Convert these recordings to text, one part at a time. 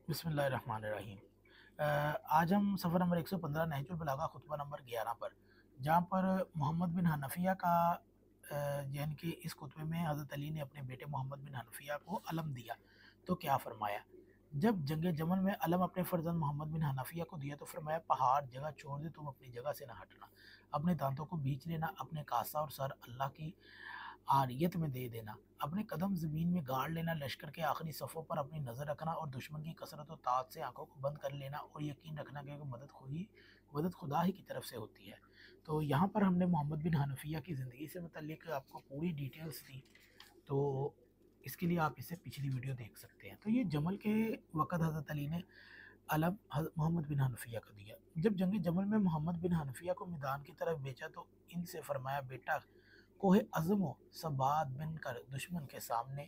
بسم اللہ الرحمن الرحیم۔ آج ہم صفحہ نمبر 115 نہج البلاغہ خطبہ نمبر 11 پر، جہاں پر محمد بن حنفیہ کا یعنی کہ اس خطبے میں حضرت علی نے اپنے بیٹے محمد بن حنفیہ کو علم دیا تو کیا فرمایا؟ جب جنگ جمل میں علم اپنے فرزند محمد بن حنفیہ کو دیا تو فرمایا پہاڑ جگہ چھوڑ دے، تم اپنی جگہ سے نہ ہٹنا، اپنے دانتوں کو بیچ لینا، اپنے کاسہ اور سر اللہ کی عاریت میں دے دینا، اپنے قدم زمین میں گاڑ لینا، لشکر کے آخری صفوں پر اپنی نظر رکھنا اور دشمن کی کثرت و تعداد سے آنکھوں کو بند کر لینا اور یقین رکھنا کہ مدد خدا ہی کی طرف سے ہوتی ہے۔ تو یہاں پر ہم نے محمد بن حنفیہ کی زندگی سے متعلق آپ کو پوری ڈیٹیلز دی، تو اس کے لیے آپ اسے پچھلی ویڈیو دیکھ سکتے ہیں۔ تو یہ جمل کے وقت حضرت علی نے علم محمد بن حنفیہ کو دیا۔ جب جنگ جمل میں محمد بن حنفیہ کو میدان کی طرف بیچا تو ان سے فرمایا بیٹا کوہ عزم و ثبات بن کر دشمن کے سامنے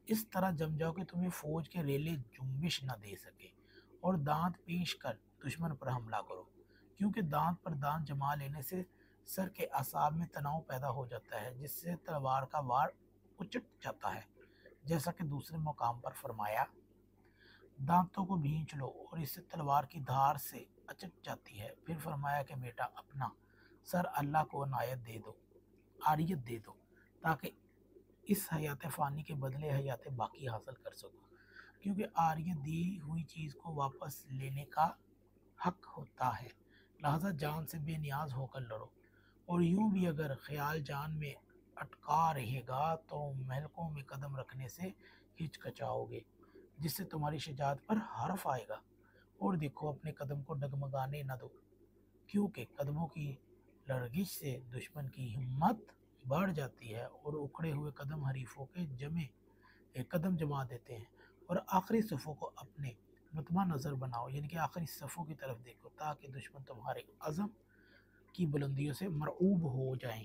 اس طرح جم جاؤ کہ تمہیں فوج کے ریلے جنبش نہ دے سکے، اور دانت پیش کر دشمن پر حملہ کرو، کیونکہ دانت پر دانت جما لینے سے سر کے اعصاب میں تناؤ پیدا ہو جاتا ہے، جس سے تلوار کا وار اچٹ جاتا ہے، جیسا کہ دوسرے مقام پر فرمایا دانتوں کو بھینچ لو اور اس سے تلوار کی دھار سے اچٹ جاتی ہے۔ پھر فرمایا کہ بیٹا اپنا سر اللہ کو عاریت دے دو تاکہ اس حیات فانی کے بدلے حیات باقی حاصل کر سکو، کیونکہ عاریت دی ہوئی چیز کو واپس لینے کا حق ہوتا ہے، لہذا جان سے بے نیاز ہو کر لڑو، اور یوں بھی اگر خیال جان میں اٹکا رہے گا تو مہلکوں میں قدم رکھنے سے ہچکچاؤ گے، جس سے تمہاری شجاعت پر حرف آئے گا، اور دیکھو اپنے قدم کو ڈگمگانے نہ دو، کیونکہ قدموں کی لرزش سے دشمن کی ہمت بڑھ جاتی ہے اور اکھڑے ہوئے قدم حریفوں کے قدم جما دیتے ہیں، اور آخری صفوں کو اپنے مطمع نظر بناؤ، یعنی کہ آخری صفوں کی طرف دیکھو تاکہ دشمن تمہارے عزم کی بلندیوں سے مرعوب ہو جائیں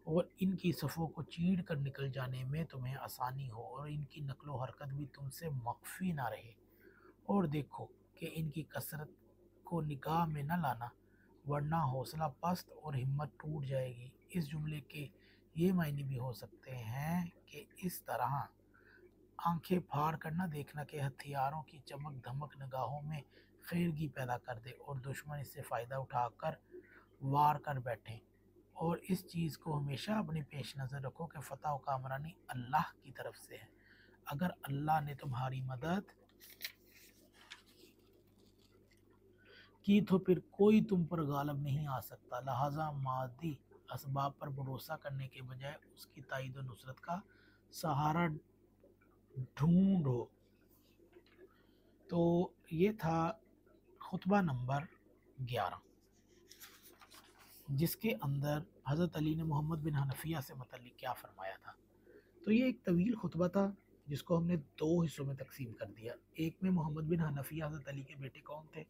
اور ان کی صفوں کو چیڑ کر نکل جانے میں تمہیں آسانی ہو، اور ان کی نقل و حرکت بھی تم سے مخفی نہ رہے، اور دیکھو کہ ان کی کثرت کو نگاہ میں نہ لانا، ورنہ حوصلہ پست اور ہمت ٹوٹ جائے گی۔ اس جملے کے یہ معنی بھی ہو سکتے ہیں کہ اس طرح آنکھیں پھاڑ کر نہ دیکھنا کہ ہتھیاروں کی چمک دھمک نگاہوں میں خیرگی پیدا کر دے اور دشمن اس سے فائدہ اٹھا کر وار کر بیٹھیں، اور اس چیز کو ہمیشہ اپنے پیش نظر رکھو کہ فتح و کامرانی اللہ کی طرف سے ہے، اگر اللہ نے تمہاری مدد کی تو پھر کوئی تم پر غالب نہیں آ سکتا، لہذا مادی اسباب پر بھروسہ کرنے کے بجائے اس کی تائید و نصرت کا سہارا ڈھونڈو۔ تو یہ تھا خطبہ نمبر 11، جس کے اندر حضرت علی نے محمد بن حنفیہ سے متعلق کیا فرمایا تھا۔ تو یہ ایک طویل خطبہ تھا جس کو ہم نے 2 حصوں میں تقسیم کر دیا۔ ایک میں محمد بن حنفیہ حضرت علی کے بیٹے کون تھے،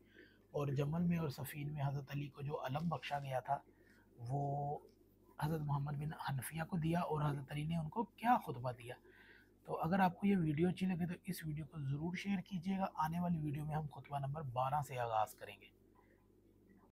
اور جمل میں اور صفین میں حضرت علی کو جو علم بخشا گیا تھا وہ حضرت محمد بن حنفیہ کو دیا، اور حضرت علی نے ان کو کیا خطبہ دیا۔ تو اگر آپ کو یہ ویڈیو اچھی لگے تو اس ویڈیو کو ضرور شیئر کیجیے گا۔ آنے والی ویڈیو میں ہم خطبہ نمبر 12 سے آغاز کریں گے۔